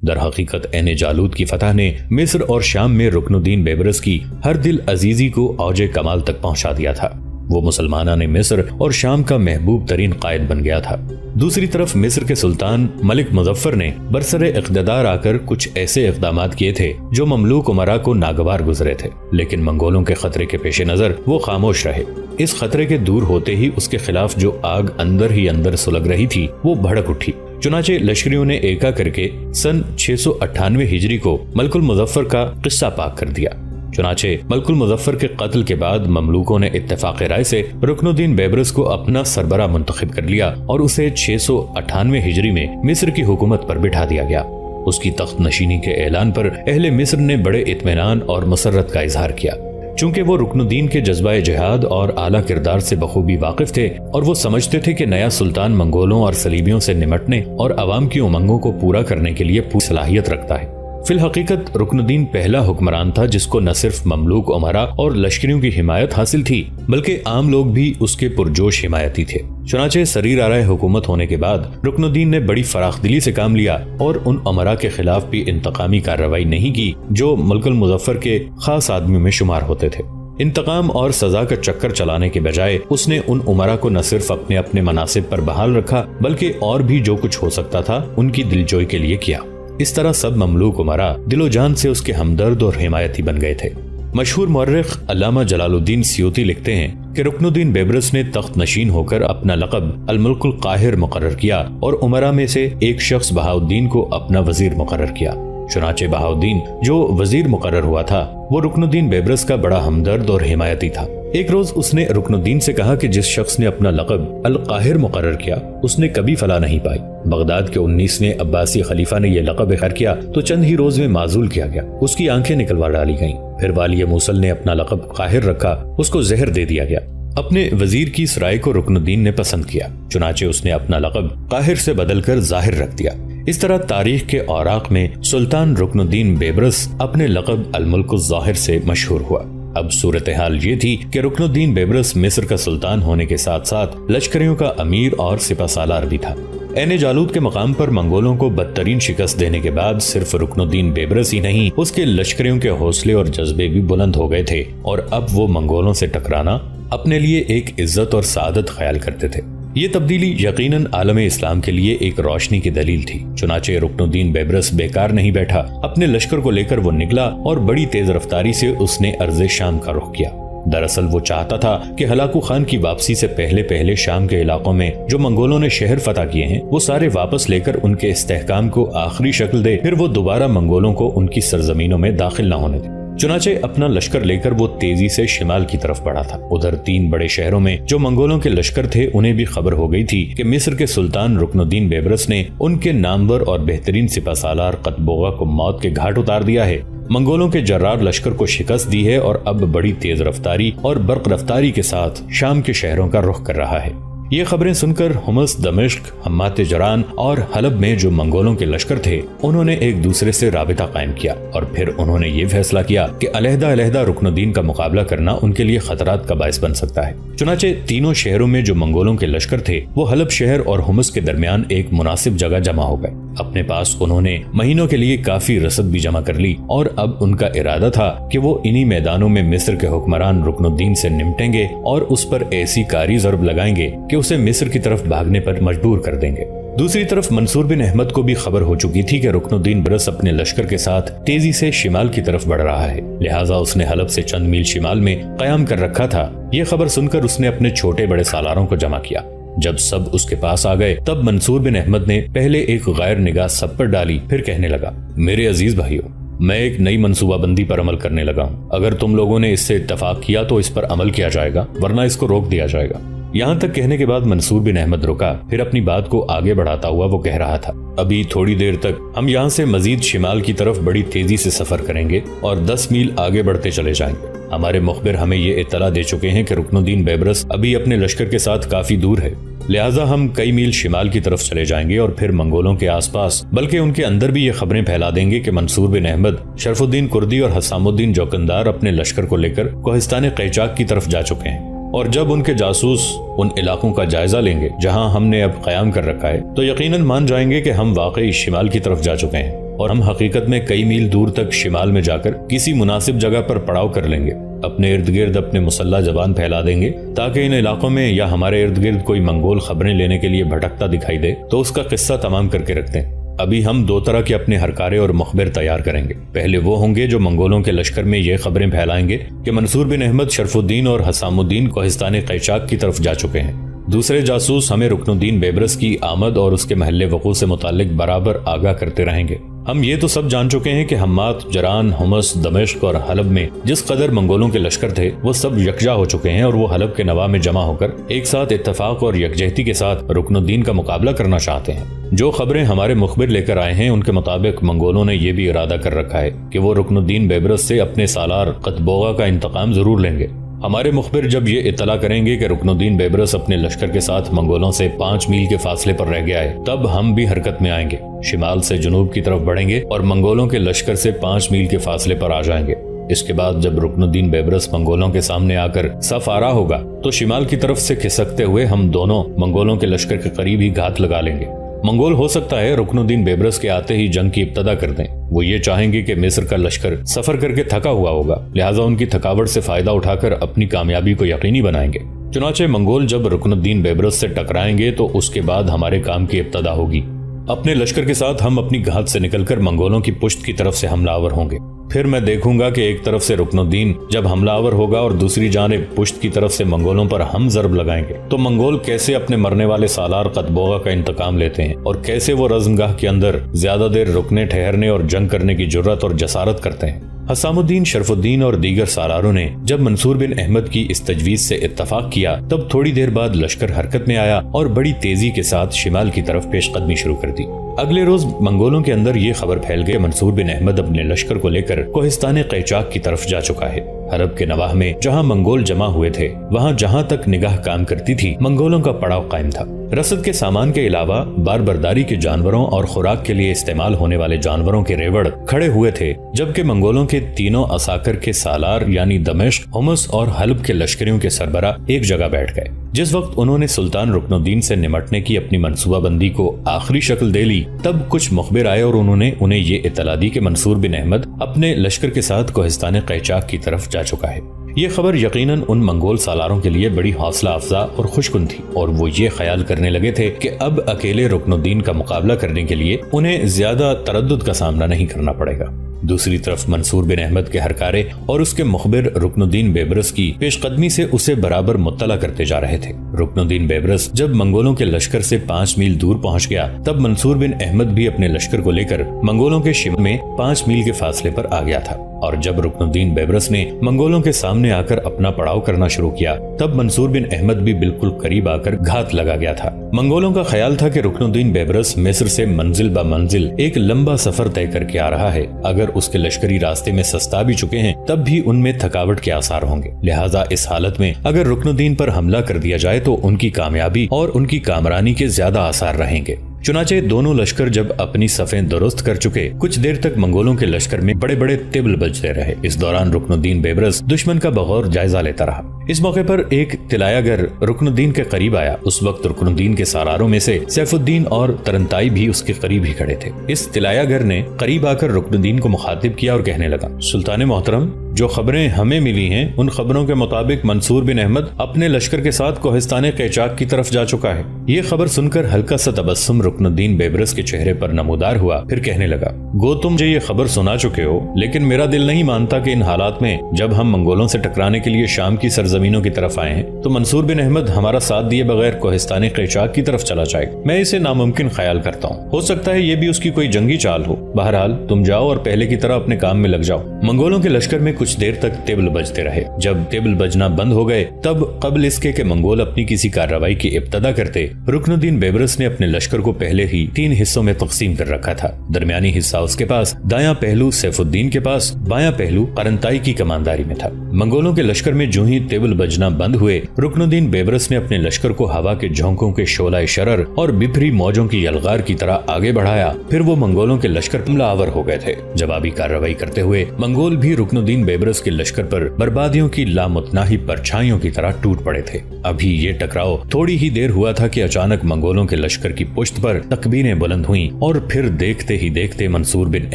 در حقیقت عین جالوت کی فتح نے مصر اور شام میں رکن الدین بیبرس کی ہر دل عزیزی کو اوج کمال تک پہنچا دیا تھا۔ وہ مسلمانان مصر اور شام کا محبوب ترین قائد بن گیا تھا۔ دوسری طرف مصر کے سلطان ملک مظفر نے برسر اقتدار آ کر کچھ ایسے اقدامات کیے تھے جو مملوک امراء کو ناگوار گزرے تھے، لیکن منگولوں کے خطرے کے پیش نظر وہ خاموش رہے۔ اس خطرے کے دور ہوتے ہی اس کے خلاف جو آگ اندر ہی اندر سلگ رہی تھی وہ بھڑک اٹھی۔ چنانچہ لشکریوں نے ایکا کر کے سن 698 ہجری کو ملک المظفر کا قصہ پاک کر دیا۔ چنانچہ ملک المظفر کے قتل کے بعد مملوکوں نے اتفاق رائے سے رکن الدین بیبرس کو اپنا سربراہ منتخب کر لیا اور اسے 698 ہجری میں مصر کی حکومت پر بٹھا دیا گیا۔ اس کی تخت نشینی کے اعلان پر اہل مصر نے بڑے اطمینان اور مسرت کا اظہار کیا، چونکہ وہ رکن الدین کے جذبہ جہاد اور اعلیٰ کردار سے بخوبی واقف تھے اور وہ سمجھتے تھے کہ نیا سلطان منگولوں اور صلیبیوں سے نمٹنے اور عوام کی امنگوں کو پورا کرنے کے لیے پوری صلاحیت رکھتا ہے۔ فی الحقیقت رکن الدین پہلا حکمران تھا جس کو نہ صرف مملوک امراء اور لشکریوں کی حمایت حاصل تھی بلکہ عام لوگ بھی اس کے پرجوش حمایتی تھے۔ چنانچہ سریر آرائے حکومت ہونے کے بعد رکن الدین نے بڑی فراخ دلی سے کام لیا اور ان امراء کے خلاف بھی انتقامی کارروائی نہیں کی جو ملک المظفر کے خاص آدمیوں میں شمار ہوتے تھے۔ انتقام اور سزا کا چکر چلانے کے بجائے اس نے ان امراء کو نہ صرف اپنے مناصب پر بحال رکھا بلکہ اور بھی جو کچھ ہو سکتا تھا ان کی دلجوئی کے لیے کیا۔ اس طرح سب مملوک امراء دل و جان سے اس کے ہمدرد اور حمایتی بن گئے تھے۔ مشہور مورخ علامہ جلال الدین سیوطی لکھتے ہیں کہ رکن الدین بیبرس نے تخت نشین ہو کر اپنا لقب الملک القاہر مقرر کیا اور امراء میں سے ایک شخص بہاؤالدین کو اپنا وزیر مقرر کیا۔ چنانچہ بہاؤالدین جو وزیر مقرر ہوا تھا وہ رکن الدین بیبرس کا بڑا ہمدرد اور حمایتی تھا۔ ایک روز اس نے رکن الدین سے کہا کہ جس شخص نے اپنا لقب القاہر مقرر کیا اس نے کبھی فلاح نہیں پائی۔ بغداد کے 19ویں عباسی خلیفہ نے یہ لقب اختیار کیا تو چند ہی روز میں معزول کیا گیا، اس کی آنکھیں نکلوا ڈالی گئیں۔ پھر والی موصل نے اپنا لقب قاہر رکھا، اس کو زہر دے دیا گیا۔ اپنے وزیر کی اس رائے کو رکن الدین نے پسند کیا، چنانچہ اس نے اپنا لقب قاہر سے بدل کر ظاہر رکھ دیا۔ اس طرح تاریخ کے اوراق میں سلطان رکن الدین بیبرس اپنے لقب الملک الظاہر سے مشہور ہوا۔ اب صورتحال یہ تھی کہ رکن الدین بیبرس مصر کا سلطان ہونے کے ساتھ ساتھ لشکریوں کا امیر اور سپہ سالار بھی تھا۔ عین جالوت کے مقام پر منگولوں کو بدترین شکست دینے کے بعد صرف رکن الدین بیبرس ہی نہیں اس کے لشکریوں کے حوصلے اور جذبے بھی بلند ہو گئے تھے اور اب وہ منگولوں سے ٹکرانا اپنے لیے ایک عزت اور سعادت خیال کرتے تھے۔ یہ تبدیلی یقیناً عالم اسلام کے لیے ایک روشنی کی دلیل تھی۔ چنانچہ رکن الدین بیبرس بیکار نہیں بیٹھا، اپنے لشکر کو لے کر وہ نکلا اور بڑی تیز رفتاری سے اس نے ارض شام کا رخ کیا۔ دراصل وہ چاہتا تھا کہ ہلاکو خان کی واپسی سے پہلے شام کے علاقوں میں جو منگولوں نے شہر فتح کیے ہیں وہ سارے واپس لے کر ان کے استحکام کو آخری شکل دے، پھر وہ دوبارہ منگولوں کو ان کی سرزمینوں میں داخل نہ ہونے دے۔ چنانچہ اپنا لشکر لے کر وہ تیزی سے شمال کی طرف بڑھا تھا۔ ادھر 3 بڑے شہروں میں جو منگولوں کے لشکر تھے انہیں بھی خبر ہو گئی تھی کہ مصر کے سلطان رکن الدین بیبرس نے ان کے نامور اور بہترین سپہ سالار قطبوغا کو موت کے گھاٹ اتار دیا ہے، منگولوں کے جرار لشکر کو شکست دی ہے اور اب بڑی تیز رفتاری اور برق رفتاری کے ساتھ شام کے شہروں کا رخ کر رہا ہے۔ یہ خبریں سن کر حمص، دمشق، حمات جران اور حلب میں جو منگولوں کے لشکر تھے انہوں نے ایک دوسرے سے رابطہ قائم کیا اور پھر انہوں نے یہ فیصلہ کیا کہ علیحدہ رکن الدین کا مقابلہ کرنا ان کے لیے خطرات کا باعث بن سکتا ہے۔ چنانچہ تینوں شہروں میں جو منگولوں کے لشکر تھے وہ حلب شہر اور حمص کے درمیان ایک مناسب جگہ جمع ہو گئے۔ اپنے پاس انہوں نے مہینوں کے لیے کافی رسد بھی جمع کر لی اور اب ان کا ارادہ تھا کہ وہ انہی میدانوں میں مصر کے حکمران رکن الدین سے نمٹیں گے اور اس پر ایسی کاری ضرب لگائیں گے کہ اسے مصر کی طرف بھاگنے پر مجبور کر دیں گے۔ دوسری طرف منصور بن احمد کو بھی خبر ہو چکی تھی کہ رکن الدین بیبرس اپنے لشکر کے ساتھ تیزی سے شمال کی طرف بڑھ رہا ہے، لہٰذا اس نے حلب سے چند میل شمال میں قیام کر رکھا تھا۔ یہ خبر سن کر اس نے اپنے چھوٹے بڑے سالاروں کو جمع کیا۔ جب سب اس کے پاس آ گئے تب منصور بن احمد نے پہلے ایک غیر نگاہ سب پر ڈالی، پھر کہنے لگا، میرے عزیز بھائیوں، میں ایک نئی منصوبہ بندی پر عمل کرنے لگا ہوں۔ اگر تم لوگوں نے اس سے اتفاق کیا تو اس پر عمل کیا جائے گا، ورنہ اس کو روک دیا جائے گا۔ یہاں تک کہنے کے بعد منصور بن احمد رکا، پھر اپنی بات کو آگے بڑھاتا ہوا وہ کہہ رہا تھا، ابھی تھوڑی دیر تک ہم یہاں سے مزید شمال کی طرف بڑی تیزی سے سفر کریں گے اور 10 میل آگے بڑھتے چلے جائیں گے۔ ہمارے مخبر ہمیں یہ اطلاع دے چکے ہیں کہ رکن الدین بیبرس ابھی اپنے لشکر کے ساتھ کافی دور ہے، لہٰذا ہم کئی میل شمال کی طرف چلے جائیں گے اور پھر منگولوں کے آس پاس بلکہ ان کے اندر بھی یہ خبریں پھیلا دیں گے کہ منصور بن احمد، شرف الدین کردی اور حسام الدین جوکندار اپنے لشکر کو لے کر کوہستان قیچاک کی طرف جا چکے ہیں، اور جب ان کے جاسوس ان علاقوں کا جائزہ لیں گے جہاں ہم نے اب قیام کر رکھا ہے تو یقیناً مان جائیں گے کہ ہم واقعی شمال کی طرف جا چکے ہیں۔ اور ہم حقیقت میں کئی میل دور تک شمال میں جا کر کسی مناسب جگہ پر پڑاؤ کر لیں گے، اپنے ارد گرد اپنے مسلح زبان پھیلا دیں گے تاکہ ان علاقوں میں یا ہمارے ارد گرد کوئی منگول خبریں لینے کے لیے بھٹکتا دکھائی دے تو اس کا قصہ تمام کر کے رکھ دیں۔ ابھی ہم 2 طرح کے اپنے ہرکارے اور مخبر تیار کریں گے۔ پہلے وہ ہوں گے جو منگولوں کے لشکر میں یہ خبریں پھیلائیں گے کہ منصور بن احمد شرف الدین اور حسام الدین کوہستان قیچاک کی طرف جا چکے ہیں۔ دوسرے جاسوس ہمیں رکن الدین بیبرس کی آمد اور اس کے محل وقوع سے متعلق برابر آگاہ کرتے رہیں گے۔ ہم یہ تو سب جان چکے ہیں کہ حمات، جران، حمص، دمشق اور حلب میں جس قدر منگولوں کے لشکر تھے وہ سب یکجا ہو چکے ہیں اور وہ حلب کے نواح میں جمع ہو کر ایک ساتھ اتفاق اور یکجہتی کے ساتھ رکن الدین کا مقابلہ کرنا چاہتے ہیں۔ جو خبریں ہمارے مخبر لے کر آئے ہیں ان کے مطابق منگولوں نے یہ بھی ارادہ کر رکھا ہے کہ وہ رکن الدین بیبرس سے اپنے سالار قطبوغا کا انتقام ضرور لیں گے۔ ہمارے مخبر جب یہ اطلاع کریں گے کہ رکن الدین بیبرس اپنے لشکر کے ساتھ منگولوں سے 5 میل کے فاصلے پر رہ گیا ہے، تب ہم بھی حرکت میں آئیں گے، شمال سے جنوب کی طرف بڑھیں گے اور منگولوں کے لشکر سے 5 میل کے فاصلے پر آ جائیں گے۔ اس کے بعد جب رکن الدین بیبرس منگولوں کے سامنے آ کر صف آرا ہوگا تو شمال کی طرف سے کھسکتے ہوئے ہم دونوں منگولوں کے لشکر کے قریب ہی گھات لگا لیں گے۔ منگول ہو سکتا ہے رکن الدین بیبرس کے آتے ہی جنگ کی ابتدا کر دیں۔ وہ یہ چاہیں گے کہ مصر کا لشکر سفر کر کے تھکا ہوا ہوگا، لہٰذا ان کی تھکاوٹ سے فائدہ اٹھا کر اپنی کامیابی کو یقینی بنائیں گے۔ چنانچہ منگول جب رکن الدین بیبرس سے ٹکرائیں گے تو اس کے بعد ہمارے کام کی ابتدا ہوگی۔ اپنے لشکر کے ساتھ ہم اپنی گھات سے نکل کر منگولوں کی پشت کی طرف سے حملہ آور ہوں گے۔ پھر میں دیکھوں گا کہ ایک طرف سے رکن الدین جب حملہ آور ہوگا اور دوسری جانب پشت کی طرف سے منگولوں پر ہم ضرب لگائیں گے تو منگول کیسے اپنے مرنے والے سالار قطبوغا کا انتقام لیتے ہیں اور کیسے وہ رزمگاہ کے اندر زیادہ دیر رکنے، ٹھہرنے اور جنگ کرنے کی جرات اور جسارت کرتے ہیں۔ حسام الدین، شرف الدین اور دیگر سالاروں نے جب منصور بن احمد کی اس تجویز سے اتفاق کیا تب تھوڑی دیر بعد لشکر حرکت میں آیا اور بڑی تیزی کے ساتھ شمال کی طرف پیش قدمی شروع کر دی۔ اگلے روز منگولوں کے اندر یہ خبر پھیل گئی منصور بن احمد اپنے لشکر کو لے کر کوہستان قیچاک کی طرف جا چکا ہے۔ حلب کے نواح میں جہاں منگول جمع ہوئے تھے وہاں جہاں تک نگاہ کام کرتی تھی منگولوں کا پڑاؤ قائم تھا۔ رسد کے سامان کے علاوہ بار برداری کے جانوروں اور خوراک کے لیے استعمال ہونے والے جانوروں کے ریوڑ کھڑے ہوئے تھے، جبکہ منگولوں کے تینوں اساکر کے سالار یعنی دمشق، حمص اور حلب کے لشکریوں کے سربراہ ایک جگہ بیٹھ گئے۔ جس وقت انہوں نے سلطان رکن الدین سے نمٹنے کی اپنی منصوبہ بندی کو آخری شکل دے لی تب کچھ مخبر آئے اور انہوں نے انہیں یہ اطلاع دی کہ منصور بن احمد اپنے لشکر کے ساتھ کوہستان قیچاک کی طرف جا چکا ہے۔ یہ خبر یقیناً ان منگول سالاروں کے لیے بڑی حوصلہ افزا اور خوشکن تھی اور وہ یہ خیال کرنے لگے تھے کہ اب اکیلے رکن الدین کا مقابلہ کرنے کے لیے انہیں زیادہ تردد کا سامنا نہیں کرنا پڑے گا۔ دوسری طرف منصور بن احمد کے ہرکارے اور اس کے مخبر رکن الدین بیبرس کی پیش قدمی سے اسے برابر مطلع کرتے جا رہے تھے۔ رکن الدین بیبرس جب منگولوں کے لشکر سے 5 میل دور پہنچ گیا تب منصور بن احمد بھی اپنے لشکر کو لے کر منگولوں کے شمال میں 5 میل کے فاصلے پر آ گیا تھا، اور جب رکن الدین بیبرس نے منگولوں کے سامنے آ کر اپنا پڑاؤ کرنا شروع کیا تب منصور بن احمد بھی بالکل قریب آ کر گھات لگا گیا تھا۔ منگولوں کا خیال تھا کہ رکن الدین بیبرس مصر سے منزل با منزل ایک لمبا سفر طے کر کے آ رہا ہے، اگر اس کے لشکری راستے میں سستا بھی چکے ہیں تب بھی ان میں تھکاوٹ کے آثار ہوں گے، لہٰذا اس حالت میں اگر رکن الدین پر حملہ کر دیا جائے تو ان کی کامیابی اور ان کی کامرانی کے زیادہ آثار رہیں گے۔ چنانچہ دونوں لشکر جب اپنی صفیں درست کر چکے کچھ دیر تک منگولوں کے لشکر میں بڑے بڑے طبل بجتے رہے۔ اس دوران رکن الدین بیبرس دشمن کا بغور جائزہ لیتا رہا۔ اس موقع پر ایک طلایہ گر رکن الدین کے قریب آیا۔ اس وقت رکن الدین کے سالاروں میں سے سیف الدین اور ترنتائی بھی اس کے قریب ہی کھڑے تھے۔ اس طلایہ گر نے قریب آ کر رکن الدین کو مخاطب کیا اور کہنے لگا، سلطان محترم، جو خبریں ہمیں ملی ہیں ان خبروں کے مطابق منصور بن احمد اپنے لشکر کے ساتھ کوہستان قیچاک کی طرف جا چکا ہے۔ یہ خبر سن کر ہلکا سا تبسم رکن الدین بیبرس کے چہرے پر نمودار ہوا، پھر کہنے لگا، گو تم مجھے یہ خبر سنا چکے ہو، لیکن میرا دل نہیں مانتا کہ ان حالات میں جب ہم منگولوں سے ٹکرانے کے لیے شام کی سرزمینوں کی طرف آئے ہیں تو منصور بن احمد ہمارا ساتھ دیے بغیر کوہستان قیچاک کی طرف چلا جائے۔ میں اسے ناممکن خیال کرتا ہوں، ہو سکتا ہے یہ بھی اس کی کوئی جنگی چال ہو۔ بہرحال تم جاؤ اور پہلے کی طرح اپنے کام میں لگ جاؤ۔ منگولوں کے لشکر میں کچھ دیر تک طبل بجتے رہے۔ جب طبل بجنا بند ہو گئے تب قبل اس کے کہ منگول اپنی کسی کارروائی کی ابتدا کرتے رکن الدین بیبرس نے اپنے لشکر کو پہلے ہی 3 حصوں میں تقسیم کر رکھا تھا۔ درمیانی حصہ اس کے پاس، دایاں پہلو سیف الدین کے پاس، بایاں پہلو قرنتائی کی کمانداری میں تھا۔ منگولوں کے لشکر میں جو ہی طبل بجنا بند ہوئے رکن الدین بیبرس نے اپنے لشکر کو ہوا کے جھونکوں کے شعلہ شرر اور بپھری موجوں کی یلغار کی طرح آگے بڑھایا۔ پھر وہ منگولوں کے لشکر حملہ آور ہو گئے تھے۔ جوابی کارروائی کرتے ہوئے منگول بھی رکن الدین بیبرس کے لشکر پر بربادیوں کی لامتناہی پرچھائیوں کی طرح ٹوٹ پڑے تھے۔ ابھی یہ ٹکراؤ تھوڑی ہی دیر ہوا تھا کہ اچانک منگولوں کے لشکر کی پشت پر تکبیریں بلند ہوئیں اور پھر دیکھتے ہی دیکھتے منصور بن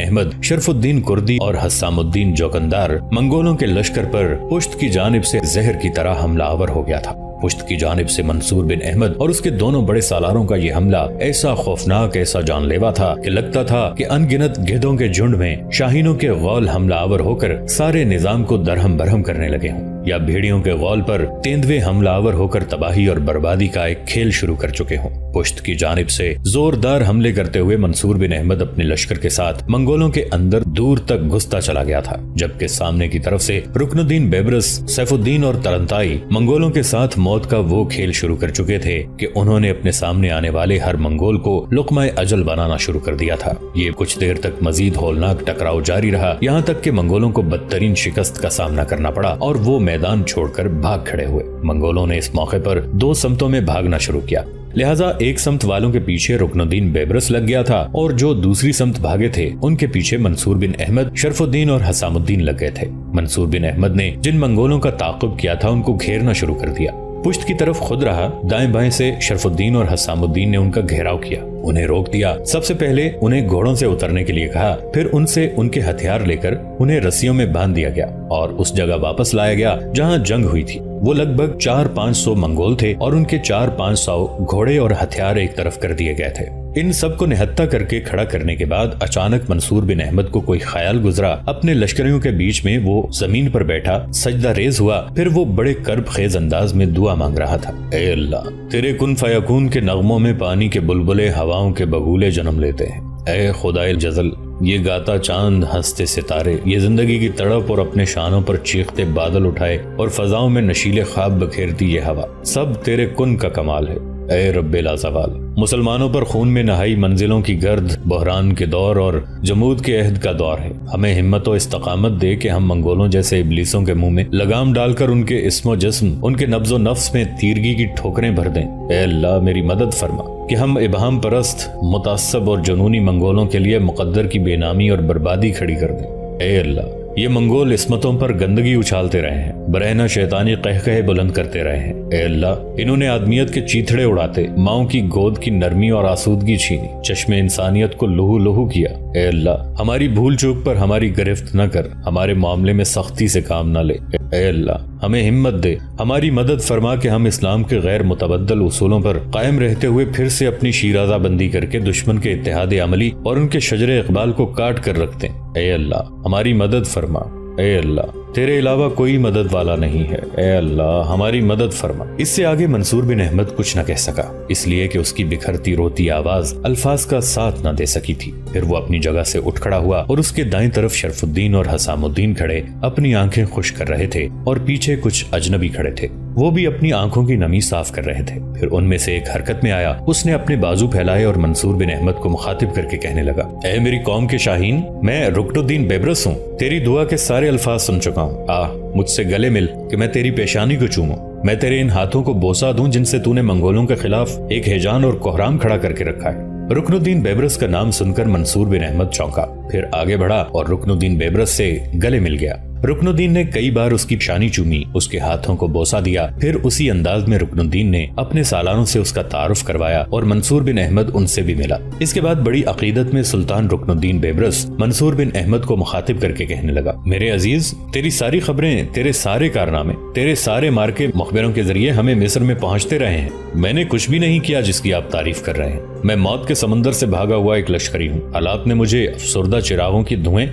احمد، شرف الدین کردی اور حسام الدین جوکندار منگولوں کے لشکر پر پشت کی جانب سے زہر کی طرح حملہ آور ہو گیا تھا۔ پشت کی جانب سے منصور بن احمد اور اس کے دونوں بڑے سالاروں کا یہ حملہ ایسا خوفناک، ایسا جان لیوا تھا کہ لگتا تھا کہ ان گنت گدھوں کے جھنڈ میں شاہینوں کے غول حملہ آور ہو کر سارے نظام کو درہم برہم کرنے لگے ہوں، یا بھیڑیوں کے غول پر تیندوے حملہ آور ہو کر تباہی اور بربادی کا ایک کھیل شروع کر چکے ہوں۔ پشت کی جانب سے زوردار حملے کرتے ہوئے منصور بن احمد اپنے لشکر کے ساتھ منگولوں کے اندر دور تک گھستا چلا گیا تھا، جبکہ سامنے کی طرف سے رکن الدین بیبرس، سیف الدین اور ترنتائی منگولوں کے ساتھ موت کا وہ کھیل شروع کر چکے تھے کہ انہوں نے اپنے سامنے آنے والے ہر منگول کو لقمہ اجل بنانا شروع کر دیا تھا۔ یہ کچھ دیر تک مزید ہولناک ٹکراؤ جاری رہا، یہاں تک کہ منگولوں کو بدترین شکست کا سامنا کرنا پڑا اور وہ میدان چھوڑ کر بھاگ کھڑے ہوئے۔ منگولوں نے اس موقع پر دو سمتوں میں بھاگنا شروع کیا، لہٰذا ایک سمت والوں کے پیچھے رکن الدین بیبرس لگ گیا تھا اور جو دوسری سمت بھاگے تھے ان کے پیچھے منصور بن احمد، شرف الدین اور حسام الدین لگ گئے تھے۔ منصور بن احمد نے جن منگولوں کا تعاقب کیا تھا ان کو گھیرنا شروع کر دیا، پشت کی طرف خود رہا، دائیں بائیں سے شرف الدین اور حسام الدین نے ان کا گھیراؤ کیا، انہیں روک دیا۔ سب سے پہلے انہیں گھوڑوں سے اترنے کے لیے کہا، پھر ان سے ان کے ہتھیار لے کر انہیں رسیوں میں باندھ دیا گیا اور اس جگہ واپس لایا گیا جہاں جنگ ہوئی تھی۔ وہ لگ بھگ 400-500 منگول تھے اور ان کے 400-500 گھوڑے اور ہتھیار ایک طرف کر دیے گئے تھے۔ ان سب کو نہتہ کر کے کھڑا کرنے کے بعد اچانک منصور بن احمد کو کوئی خیال گزرا، اپنے لشکریوں کے بیچ میں وہ زمین پر بیٹھا سجدہ ریز ہوا، پھر وہ بڑے کرب خیز انداز میں دعا مانگ رہا تھا، اے اللہ، تیرے کن فیکون کے نغموں میں پانی کے بلبلے ہواؤں کے بگولے جنم لیتے ہیں، اے خدائے جزل، یہ گاتا چاند ہنستے ستارے، یہ زندگی کی تڑپ اور اپنے شانوں پر چیختے بادل اٹھائے اور فضاؤں میں نشیلے خواب بکھیرتی یہ ہوا، سب تیرے کن کا کمال ہے، اے رب لازوال۔ مسلمانوں پر خون میں نہائی منزلوں کی گرد بحران کے دور اور جمود کے عہد کا دور ہے، ہمیں ہمت و استقامت دے کہ ہم منگولوں جیسے ابلیسوں کے منہ میں لگام ڈال کر ان کے اسم و جسم، ان کے نبض و نفس میں تیرگی کی ٹھوکریں بھر دیں۔ اے اللہ، میری مدد فرما کہ ہم ابہام پرست، متعصب اور جنونی منگولوں کے لیے مقدر کی بے نامی اور بربادی کھڑی کر دیں۔ اے اللہ، یہ منگول عصمتوں پر گندگی اچھالتے رہے ہیں، برہنہ شیطانی قہقہے بلند کرتے رہے ہیں۔ اے اللہ، انہوں نے آدمیت کے چیتھڑے اڑاتے، ماؤں کی گود کی نرمی اور آسودگی چھینی، چشم انسانیت کو لہو لہو کیا۔ اے اللہ، ہماری بھول چوک پر ہماری گرفت نہ کر، ہمارے معاملے میں سختی سے کام نہ لے۔ اے اللہ، ہمیں ہمت دے، ہماری مدد فرما کہ ہم اسلام کے غیر متبدل اصولوں پر قائم رہتے ہوئے پھر سے اپنی شیرازہ بندی کر کے دشمن کے اتحاد عملی اور ان کے شجر اقبال کو کاٹ کر رکھتے ہیں۔ اے اللہ، ہماری مدد فرما۔ اے اللہ، تیرے علاوہ کوئی مدد والا نہیں ہے، اے اللہ، ہماری مدد فرما۔ اس سے آگے منصور بن احمد کچھ نہ کہہ سکا، اس لیے کہ اس کی بکھرتی روتی آواز الفاظ کا ساتھ نہ دے سکی تھی۔ پھر وہ اپنی جگہ سے اٹھ کھڑا ہوا اور اس کے دائیں طرف شرف الدین اور حسام الدین کھڑے اپنی آنکھیں خشک کر رہے تھے اور پیچھے کچھ اجنبی کھڑے تھے، وہ بھی اپنی آنکھوں کی نمی صاف کر رہے تھے۔ پھر ان میں سے ایک حرکت میں آیا، اس نے اپنے بازو پھیلائے اور منصور بن احمد کو مخاطب کر کے کہنے لگا، اے میری قوم کے شاہین، میں رکن الدین بیبرس ہوں، تیری دعا کے سارے الفاظ سن چکا ہوں، مجھ سے گلے مل کہ میں تیری پیشانی کو چوموں، میں تیرے ان ہاتھوں کو بوسہ دوں جن سے تو نے منگولوں کے خلاف ایک ہیجان اور کوہرام کھڑا کر کے رکھا ہے۔ رکن الدین بیبرس کا نام سن کر منصور بن احمد چونکا، پھر آگے بڑھا اور رکن الدین بیبرس سے گلے مل گیا۔ رکن الدین نے کئی بار اس کی پیشانی چومی، اس کے ہاتھوں کو بوسہ دیا، پھر اسی انداز میں رکن الدین نے اپنے سالاروں سے اس کا تعارف کروایا اور منصور بن احمد ان سے بھی ملا۔ اس کے بعد بڑی عقیدت میں سلطان رکن الدین بیبرس منصور بن احمد کو مخاطب کر کے کہنے لگا، میرے عزیز، تیری ساری خبریں، تیرے سارے کارنامے، تیرے سارے مارکے مخبروں کے ذریعے ہمیں مصر میں پہنچتے رہے ہیں، میں نے کچھ بھی نہیں کیا جس کی آپ تعریف کر رہے ہیں، میں موت کے سمندر سے بھاگا ہوا ایک لشکری ہوں، حالات نے مجھے افسردہ چراغوں کی دھوئیں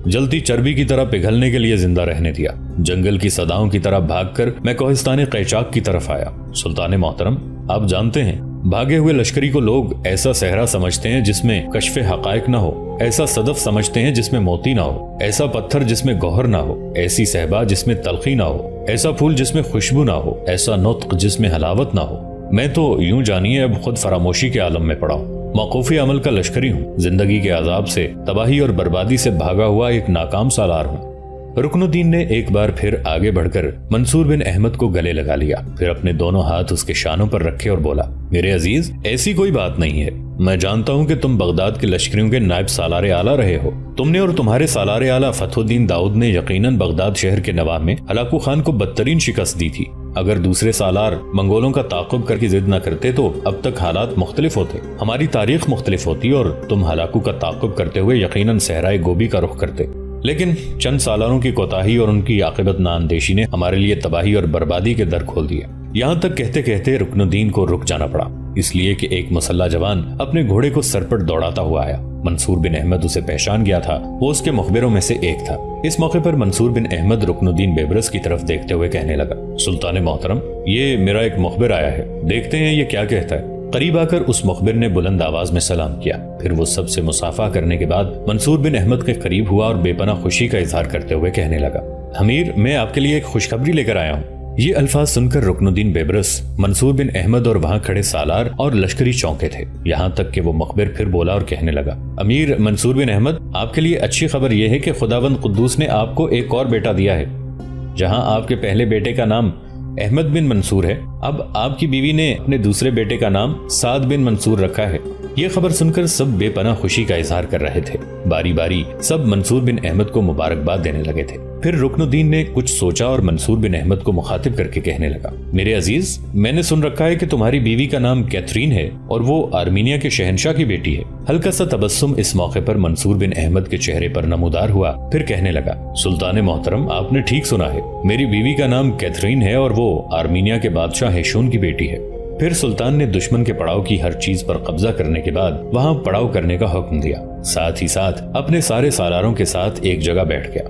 جلتی چربی کی طرح پگھلنے کے لیے زندہ رہنے دیا، جنگل کی صداؤں کی طرح بھاگ کر میں کوہستان قیچاک کی طرف آیا۔ سلطان محترم، آپ جانتے ہیں بھاگے ہوئے لشکری کو لوگ ایسا صحرا سمجھتے ہیں جس میں کشف حقائق نہ ہو، ایسا صدف سمجھتے ہیں جس میں موتی نہ ہو، ایسا پتھر جس میں گوہر نہ ہو، ایسی صحبا جس میں تلخی نہ ہو، ایسا پھول جس میں خوشبو نہ ہو، ایسا نطق جس میں حلاوت نہ ہو۔ میں تو یوں جانیے اب خود فراموشی کے عالم میں پڑا ہوں، موقوفی عمل کا لشکری ہوں، زندگی کے عذاب سے، تباہی اور بربادی سے بھاگا ہوا ایک ناکام سالار ہوں۔ رکن الدین نے ایک بار پھر آگے بڑھ کر منصور بن احمد کو گلے لگا لیا، پھر اپنے دونوں ہاتھ اس کے شانوں پر رکھے اور بولا، میرے عزیز ایسی کوئی بات نہیں ہے، میں جانتا ہوں کہ تم بغداد کے لشکریوں کے نائب سالار اعلیٰ رہے ہو، تم نے اور تمہارے سالار اعلیٰ فتح الدین داؤد نے یقیناً بغداد شہر کے نواح میں ہلاکو خان کو بدترین شکست دی تھی۔ اگر دوسرے سالار منگولوں کا تعاقب کر کے ضد نہ کرتے تو اب تک حالات مختلف ہوتے، ہماری تاریخ مختلف ہوتی اور تم ہلاکو کا تعاقب کرتے ہوئے یقیناً صحرائے گوبی کا رخ کرتے، لیکن چند سالاروں کی کوتاہی اور ان کی عاقبت نااندیشی نے ہمارے لیے تباہی اور بربادی کے در کھول دیے۔ یہاں تک کہتے کہتے رکن الدین کو رک جانا پڑا، اس لیے کہ ایک مسلح جوان اپنے گھوڑے کو سر پر دوڑاتا ہوا آیا۔ منصور بن احمد اسے پہچان گیا تھا، وہ اس کے مخبروں میں سے ایک تھا۔ اس موقع پر منصور بن احمد رکن الدین بیبرس کی طرف دیکھتے ہوئے کہنے لگا، سلطان محترم، یہ میرا ایک مخبر آیا ہے، دیکھتے ہیں یہ کیا کہتا ہے۔ قریب آ کر اس مخبر نے بلند آواز میں سلام کیا، پھر وہ سب سے مصافحہ کرنے کے بعد منصور بن احمد کے قریب ہوا اور بے پناہ خوشی کا اظہار کرتے ہوئے کہنے لگا، امیر، میں آپ کے لیے ایک خوشخبری لے کر آیا ہوں۔ یہ الفاظ سن کر رکن الدین بیبرس، منصور بن احمد اور وہاں کھڑے سالار اور لشکری چونکے تھے، یہاں تک کہ وہ مخبر پھر بولا اور کہنے لگا، امیر منصور بن احمد، آپ کے لیے اچھی خبر یہ ہے کہ خداوند قدوس نے آپ کو ایک اور بیٹا دیا ہے۔ جہاں آپ کے پہلے بیٹے کا نام احمد بن منصور ہے، اب آپ کی بیوی نے اپنے دوسرے بیٹے کا نام سعد بن منصور رکھا ہے۔ یہ خبر سن کر سب بے پناہ خوشی کا اظہار کر رہے تھے، باری باری سب منصور بن احمد کو مبارکباد دینے لگے تھے۔ پھر رکن الدین نے کچھ سوچا اور منصور بن احمد کو مخاطب کر کے کہنے لگا، میرے عزیز، میں نے سن رکھا ہے کہ تمہاری بیوی کا نام کیتھرین ہے اور وہ آرمینیا کے شہنشاہ کی بیٹی ہے۔ ہلکا سا تبسم اس موقع پر منصور بن احمد کے چہرے پر نمودار ہوا، پھر کہنے لگا، سلطان محترم، آپ نے ٹھیک سنا ہے، میری بیوی کا نام کیتھرین ہے اور وہ آرمینیا کے بادشاہ ہیشون کی بیٹی ہے۔ پھر سلطان نے دشمن کے پڑاؤ کی ہر چیز پر قبضہ کرنے کے بعد وہاں پڑاؤ کرنے کا حکم دیا، ساتھ ہی ساتھ اپنے سارے سالاروں کے ساتھ ایک جگہ بیٹھ گیا۔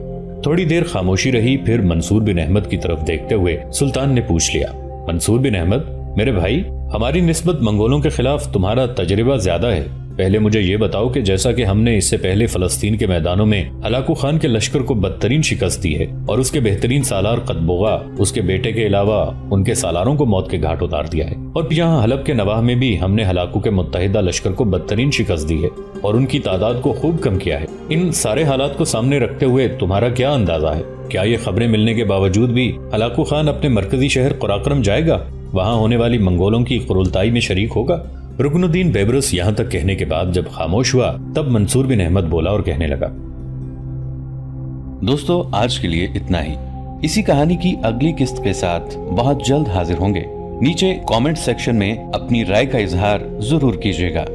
تھوڑی دیر خاموشی رہی، پھر منصور بن احمد کی طرف دیکھتے ہوئے سلطان نے پوچھ لیا، منصور بن احمد، میرے بھائی، ہماری نسبت منگولوں کے خلاف تمہارا تجربہ زیادہ ہے، پہلے مجھے یہ بتاؤ کہ جیسا کہ ہم نے اس سے پہلے فلسطین کے میدانوں میں ہلاکو خان کے لشکر کو بدترین شکست دی ہے اور اس کے بہترین سالار قطبوغا، اس کے بیٹے کے علاوہ ان کے سالاروں کو موت کے گھاٹ اتار دیا ہے، اور یہاں حلب کے نواح میں بھی ہم نے ہلاکو کے متحدہ لشکر کو بدترین شکست دی ہے اور ان کی تعداد کو خوب کم کیا ہے، ان سارے حالات کو سامنے رکھتے ہوئے تمہارا کیا اندازہ ہے؟ کیا یہ خبریں ملنے کے باوجود بھی ہلاکو خان اپنے مرکزی شہر قراقرم جائے گا، وہاں ہونے والی منگولوں کی قرولتائی میں شریک ہوگا؟ رکن الدین بیبرس یہاں تک کہنے کے بعد جب خاموش ہوا تب منصور بن احمد بولا اور کہنے لگا، دوستو، آج کے لیے اتنا ہی۔ اسی کہانی کی اگلی قسط کے ساتھ بہت جلد حاضر ہوں گے۔ نیچے کامنٹ سیکشن میں اپنی رائے کا اظہار ضرور کیجیے گا۔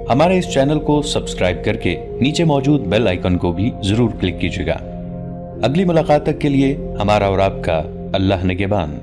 ہمارے اس چینل کو سبسکرائب کر کے نیچے موجود بیل آئیکن کو بھی ضرور کلک کیجیے گا۔ اگلی ملاقات تک کے لیے ہمارا اور آپ کا اللہ نگہبان۔